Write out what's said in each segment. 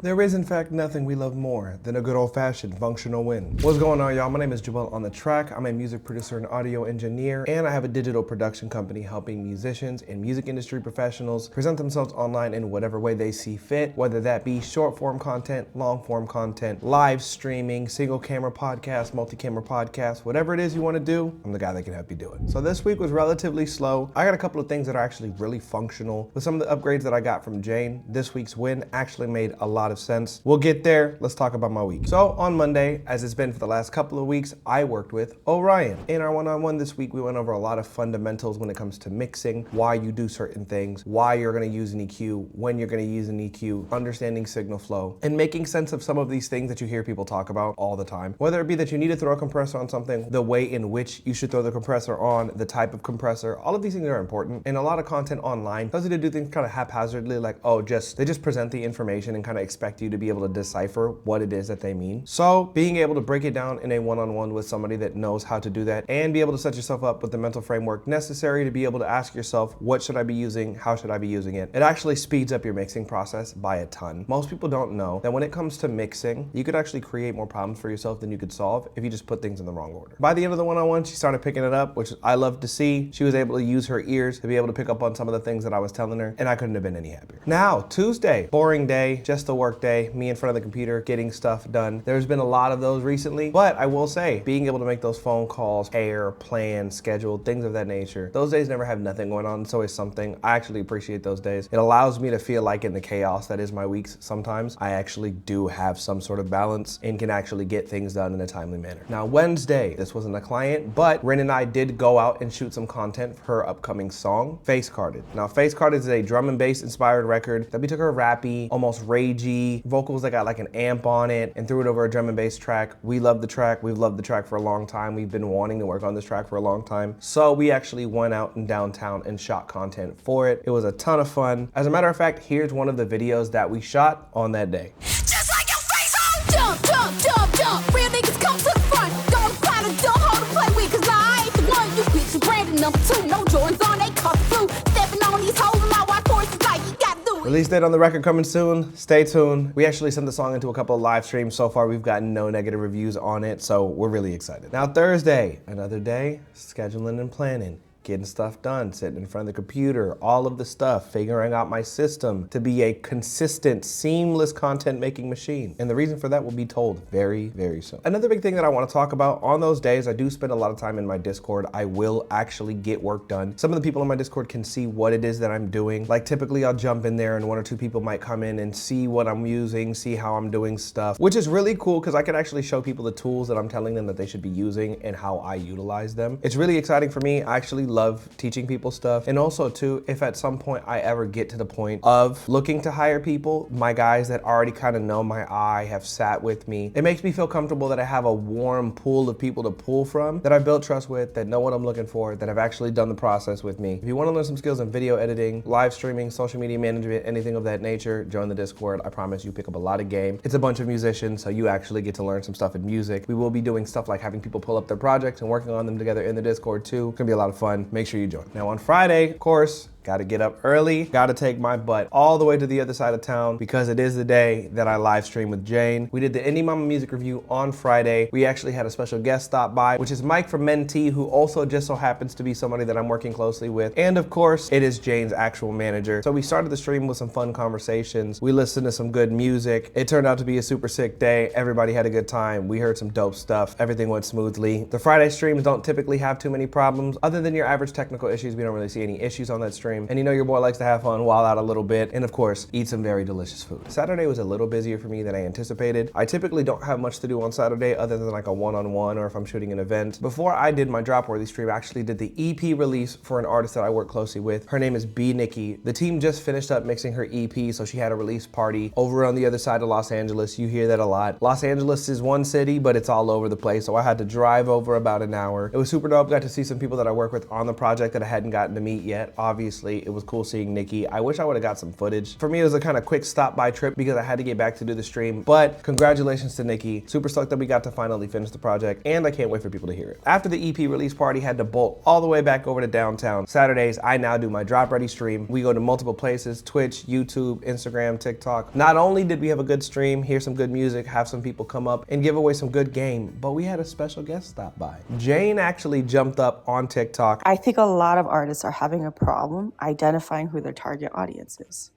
There is in fact nothing we love more than a good old-fashioned functional win. What's going on, y'all? My name is Joel on the track. I'm a music producer and audio engineer, and I have a digital production company helping musicians and music industry professionals present themselves online in whatever way they see fit, whether that be short-form content, long-form content, live streaming, single-camera podcast, multi-camera podcast, whatever it is you want to do, I'm the guy that can help you do it. So this week was relatively slow. I got a couple of things that are actually really functional. With some of the upgrades that I got from Jane, this week's win actually made a lot of sense. We'll get there. Let's talk about my week. So on Monday, as it's been for the last couple of weeks, I worked with Oriyan. In our one-on-one this week, we went over a lot of fundamentals when it comes to mixing, why you do certain things, why you're going to use an EQ, when you're going to use an EQ, understanding signal flow, and making sense of some of these things that you hear people talk about all the time. Whether it be that you need to throw a compressor on something, the way in which you should throw the compressor on, the type of compressor, all of these things are important. And a lot of content online tells you to do things kind of haphazardly, like, oh, they just present the information and kind of expect you to be able to decipher what it is that they mean. So being able to break it down in a one-on-one with somebody that knows how to do that and be able to set yourself up with the mental framework necessary to be able to ask yourself, what should I be using? How should I be using it? It actually speeds up your mixing process by a ton. Most people don't know that when it comes to mixing, you could actually create more problems for yourself than you could solve if you just put things in the wrong order. By the end of the one-on-one, she started picking it up, which I love to see. She was able to use her ears to be able to pick up on some of the things that I was telling her, and I couldn't have been any happier. Now, Tuesday, boring day, just a work day, me in front of the computer getting stuff done. There's been a lot of those recently, but I will say, being able to make those phone calls, plan, schedule, things of that nature, those days never have nothing going on. It's always something. I actually appreciate those days. It allows me to feel like in the chaos that is my weeks, sometimes I actually do have some sort of balance and can actually get things done in a timely manner. Now, Wednesday, this wasn't a client, but Rin and I did go out and shoot some content for her upcoming song, FACECARDED. Now, FACECARDED is a drum and bass inspired record that we took her rappy, almost ragey, vocals that got like an amp on it and threw it over a drum and bass track. We love the track. We've loved the track for a long time. We've been wanting to work on this track for a long time. So we actually went out in downtown and shot content for it. It was a ton of fun. As a matter of fact, here's one of the videos that we shot on that day. Just like your face on! Jump, jump, jump, jump. Real niggas come to the front. Don't try to don't hold to play with, cause I ain't the one. You bitch, you branded number 2. No Jordans on, they cuff blue. Stepping on these hoes, my white horses like you gotta do it. Release date on the record coming soon. Stay tuned. We actually sent the song into a couple of live streams. So far, we've gotten no negative reviews on it, so we're really excited. Now, Thursday, another day, scheduling and planning. Getting stuff done, sitting in front of the computer, all of the stuff, figuring out my system to be a consistent, seamless content making machine. And the reason for that will be told very, very soon. Another big thing that I want to talk about on those days, I do spend a lot of time in my Discord. I will actually get work done. Some of the people in my Discord can see what it is that I'm doing. Like typically I'll jump in there and 1 or 2 people might come in and see what I'm using, see how I'm doing stuff, which is really cool because I can actually show people the tools that I'm telling them that they should be using and how I utilize them. It's really exciting for me. I actually love teaching people stuff. And also too, if at some point I ever get to the point of looking to hire people, my guys that already kind of know my eye, have sat with me, it makes me feel comfortable that I have a warm pool of people to pull from, that I built trust with, that know what I'm looking for, that have actually done the process with me. If you want to learn some skills in video editing, live streaming, social media management, anything of that nature, join the Discord. I promise you pick up a lot of game. It's a bunch of musicians, so you actually get to learn some stuff in music. We will be doing stuff like having people pull up their projects and working on them together in the Discord too. It's gonna be a lot of fun. Make sure you join. Now on Friday, of course, gotta get up early, gotta take my butt all the way to the other side of town because it is the day that I live stream with Jane. We did the Indie Mama music review on Friday. We actually had a special guest stop by, which is Mike from Mentee, who also just so happens to be somebody that I'm working closely with. And of course, it is Jane's actual manager. So we started the stream with some fun conversations. We listened to some good music. It turned out to be a super sick day. Everybody had a good time. We heard some dope stuff. Everything went smoothly. The Friday streams don't typically have too many problems. Other than your average technical issues, we don't really see any issues on that stream. And you know your boy likes to have fun, wild out a little bit, and of course, eat some very delicious food. Saturday was a little busier for me than I anticipated. I typically don't have much to do on Saturday other than like a one-on-one or if I'm shooting an event. Before I did my Dropworthy stream, I actually did the EP release for an artist that I work closely with. Her name is B. Nikki. The team just finished up mixing her EP, so she had a release party over on the other side of Los Angeles. You hear that a lot. Los Angeles is one city, but it's all over the place, so I had to drive over about an hour. It was super dope. Got to see some people that I work with on the project that I hadn't gotten to meet yet, obviously. obviously. It was cool seeing Nikki. I wish I would have got some footage. For me, it was a kind of quick stop by trip because I had to get back to do the stream, but congratulations to Nikki. Super stoked that we got to finally finish the project, and I can't wait for people to hear it. After the EP release party, had to bolt all the way back over to downtown. Saturdays, I now do my drop ready stream. We go to multiple places, Twitch, YouTube, Instagram, TikTok. Not only did we have a good stream, hear some good music, have some people come up and give away some good game, but we had a special guest stop by. Jane actually jumped up on TikTok. I think a lot of artists are having a problem identifying who their target audience is.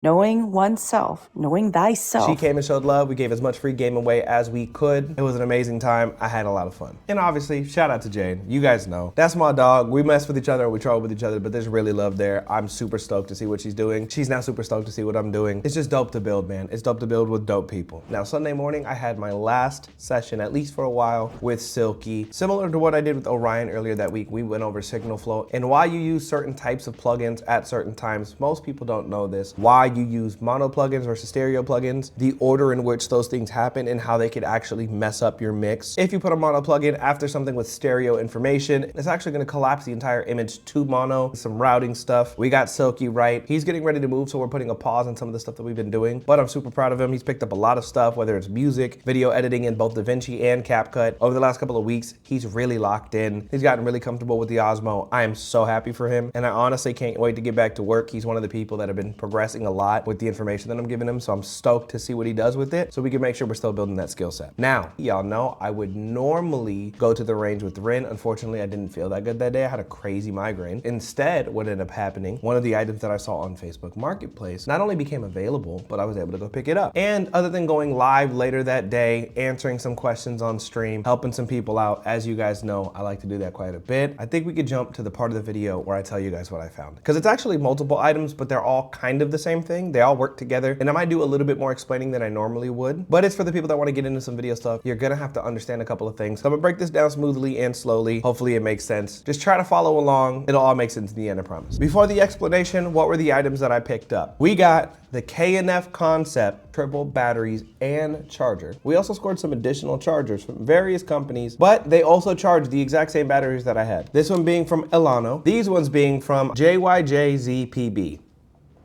Knowing oneself, knowing thyself. She came and showed love. We gave as much free game away as we could. It was an amazing time. I had a lot of fun. And obviously, shout out to Jane. You guys know. That's my dog. We mess with each other, we troll with each other, but there's really love there. I'm super stoked to see what she's doing. She's now super stoked to see what I'm doing. It's just dope to build, man. It's dope to build with dope people. Now, Sunday morning, I had my last session, at least for a while, with Silky. Similar to what I did with Orion earlier that week, we went over signal flow and why you use certain types of plugins at certain times. Most people don't know this. Why you use mono plugins versus stereo plugins, the order in which those things happen and how they could actually mess up your mix. If you put a mono plugin after something with stereo information, it's actually gonna collapse the entire image to mono. Some routing stuff. We got Silky right. He's getting ready to move, so we're putting a pause on some of the stuff that we've been doing, but I'm super proud of him. He's picked up a lot of stuff, whether it's music, video editing in both DaVinci and CapCut. Over the last couple of weeks, he's really locked in. He's gotten really comfortable with the Osmo. I am so happy for him, and I honestly can't wait to get back to work. He's one of the people that have been progressing a lot with the information that I'm giving him, so I'm stoked to see what he does with it so we can make sure we're still building that skill set. Now, y'all know I would normally go to the range with Rin. Unfortunately, I didn't feel that good that day. I had a crazy migraine. Instead, what ended up happening, one of the items that I saw on Facebook Marketplace not only became available, but I was able to go pick it up. And other than going live later that day, answering some questions on stream, helping some people out, as you guys know, I like to do that quite a bit. I think we could jump to the part of the video where I tell you guys what I found. Because it's actually multiple items, but they're all kind of the same thing. They all work together, and I might do a little bit more explaining than I normally would, but it's for the people that want to get into some video stuff. You're gonna have to understand a couple of things. So I'm gonna break this down smoothly and slowly. Hopefully it makes sense. Just try to follow along. It'll all make sense in the end, I promise. Before the explanation, what were the items that I picked up? We got the K&F Concept triple batteries and charger. We also scored some additional chargers from various companies, but they also charge the exact same batteries that I had. This one being from Ilano, these ones being from Jyjpb.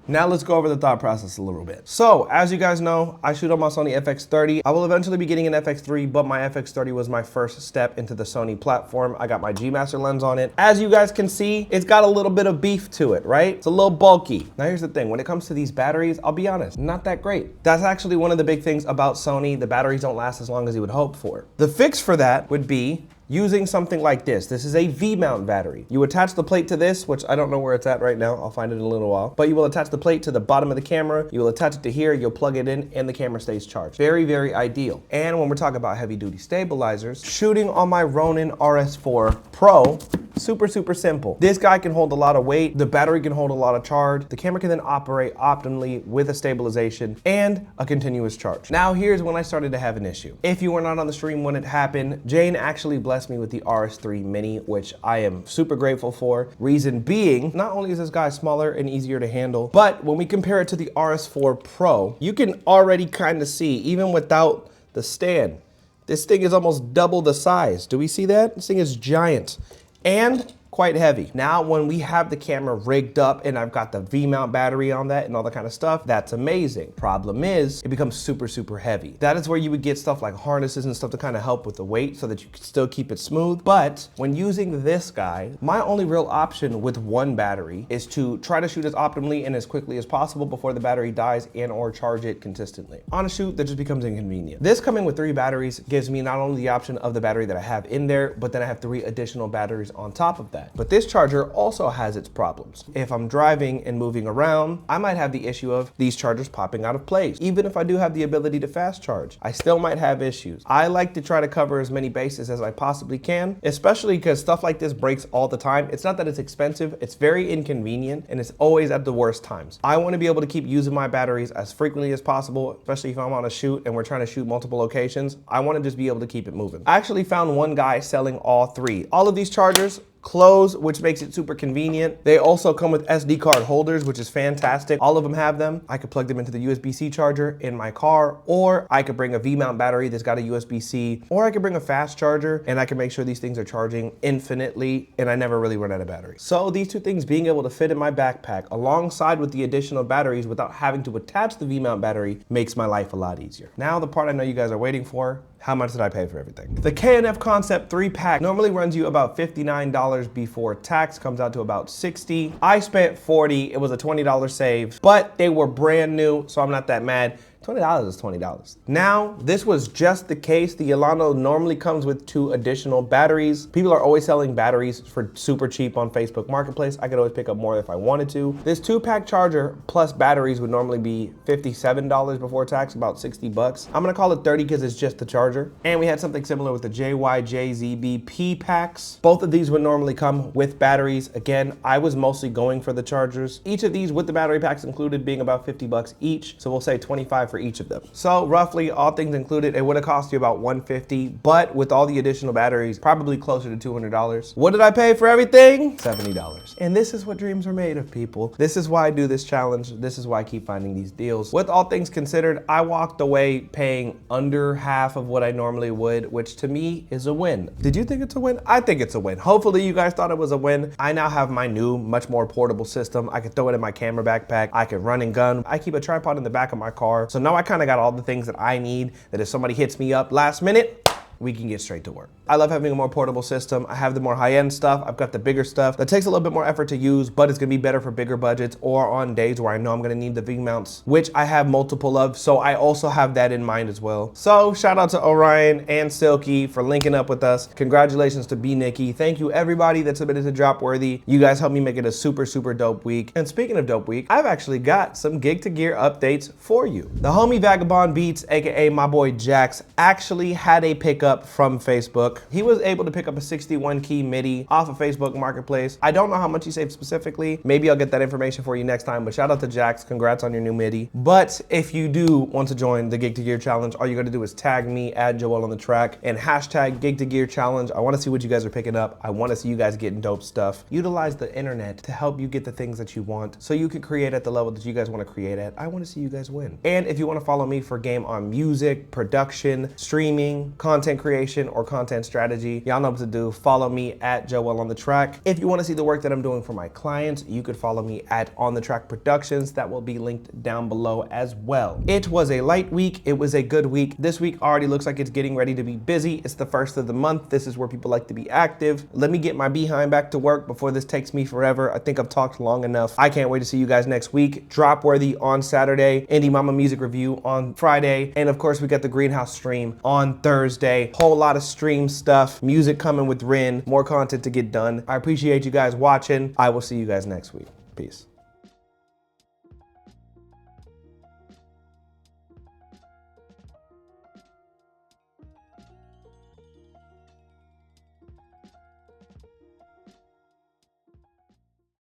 Now let's go over the thought process a little bit. So, as you guys know, I shoot on my Sony FX30. I will eventually be getting an FX3, but my FX30 was my first step into the Sony platform. I got my G Master lens on it. As you guys can see, it's got a little bit of beef to it, right? It's a little bulky. Now here's the thing, when it comes to these batteries, I'll be honest, not that great. That's actually one of the big things about Sony. The batteries don't last as long as you would hope for. The fix for that would be using something like this. This is a V-mount battery. You attach the plate to this, which I don't know where it's at right now. I'll find it in a little while. But you will attach the plate to the bottom of the camera. You will attach it to here. You'll plug it in and the camera stays charged. Very, very ideal. And when we're talking about heavy duty stabilizers, shooting on my Ronin RS4 Pro, super, super simple. This guy can hold a lot of weight. The battery can hold a lot of charge. The camera can then operate optimally with a stabilization and a continuous charge. Now here's when I started to have an issue. If you were not on the stream when it happened, Jane actually blessed me with the RS3 Mini, which I am super grateful for. Reason being, not only is this guy smaller and easier to handle, but when we compare it to the RS4 Pro, you can already kind of see, even without the stand, this thing is almost double the size. Do we see that? This thing is giant and quite heavy. Now, when we have the camera rigged up and I've got the V-mount battery on that and all that kind of stuff, that's amazing. Problem is, it becomes super, super heavy. That is where you would get stuff like harnesses and stuff to kind of help with the weight so that you can still keep it smooth. But when using this guy, my only real option with one battery is to try to shoot as optimally and as quickly as possible before the battery dies and or charge it consistently. On a shoot, that just becomes inconvenient. This coming with 3 batteries gives me not only the option of the battery that I have in there, but then I have 3 additional batteries on top of that. But this charger also has its problems. If I'm driving and moving around, I might have the issue of these chargers popping out of place. Even if I do have the ability to fast charge, I still might have issues. I like to try to cover as many bases as I possibly can, especially because stuff like this breaks all the time. It's not that it's expensive, it's very inconvenient, and it's always at the worst times. I want to be able to keep using my batteries as frequently as possible, especially if I'm on a shoot and we're trying to shoot multiple locations. I want to just be able to keep it moving. I actually found one guy selling all 3. All of these chargers close, which makes it super convenient. They also come with SD card holders, which is fantastic. All of them have them. I could plug them into the USB-C charger in my car, or I could bring a V-mount battery that's got a USB-C, or I could bring a fast charger, and I can make sure these things are charging infinitely, and I never really run out of battery. So these two things being able to fit in my backpack alongside with the additional batteries without having to attach the V-mount battery makes my life a lot easier. Now the part I know you guys are waiting for, how much did I pay for everything? The K&F Concept 3-pack normally runs you about $59 before tax, comes out to about $60. I spent $40, it was a $20 save, but they were brand new, so I'm not that mad. $20 is $20. Now, this was just the case. The Ilano normally comes with 2 additional batteries. People are always selling batteries for super cheap on Facebook Marketplace. I could always pick up more if I wanted to. This 2-pack charger plus batteries would normally be $57 before tax, about 60 bucks. I'm gonna call it 30 because it's just the charger. And we had something similar with the Jyjzpb P packs. Both of these would normally come with batteries. Again, I was mostly going for the chargers. Each of these with the battery packs included being about 50 bucks each. So we'll say 25 for each of them. So roughly all things included, it would have cost you about $150, but with all the additional batteries, probably closer to $200. What did I pay for everything? $70. And this is what dreams are made of, people. This is why I do this challenge. This is why I keep finding these deals. With all things considered, I walked away paying under half of what I normally would, which to me is a win. Did you think it's a win? I think it's a win. Hopefully you guys thought it was a win. I now have my new, much more portable system. I can throw it in my camera backpack. I can run and gun. I keep a tripod in the back of my car. So now I kind of got all the things that I need, that if somebody hits me up last minute, we can get straight to work. I love having a more portable system. I have the more high-end stuff. I've got the bigger stuff that takes a little bit more effort to use, but it's gonna be better for bigger budgets or on days where I know I'm gonna need the V-mounts, which I have multiple of, so I also have that in mind as well. So shout out to Oriyan and Silky for linking up with us. Congratulations to B Nikki. Thank you everybody that submitted to Dropworthy. You guys helped me make it a super, super dope week. And speaking of dope week, I've actually got some Gig to Gear updates for you. The homie Vagabond Beats, AKA my boy Jax, actually had a pickup from Facebook. He was able to pick up a 61 key MIDI off of Facebook Marketplace. I don't know how much he saved specifically. Maybe I'll get that information for you next time, but shout out to Jax. Congrats on your new MIDI. But if you do want to join the Gig to Gear Challenge, all you gotta do is tag me, add Joel on the track, and hashtag Gig to Gear Challenge. I wanna see what you guys are picking up. I wanna see you guys getting dope stuff. Utilize the internet to help you get the things that you want so you can create at the level that you guys wanna create at. I wanna see you guys win. And if you wanna follow me for game on music, production, streaming, content creation, or content strategy, y'all know what to do. Follow me at Joel on the track. If you want to see the work that I'm doing for my clients, you could follow me at On the Track Productions. That will be linked down below as well. It was a light week. It was a good week. This week already looks like it's getting ready to be busy. It's the first of the month. This is where people like to be active. Let me get my behind back to work before this takes me forever. I think I've talked long enough. I can't wait to see you guys next week. Dropworthy on Saturday, Indie Mama Music Review on Friday, and of course we got the Greenhouse stream on Thursday. Whole lot of stream stuff, music coming with Rin, more content to get done. I appreciate you guys watching. I will see you guys next week. Peace.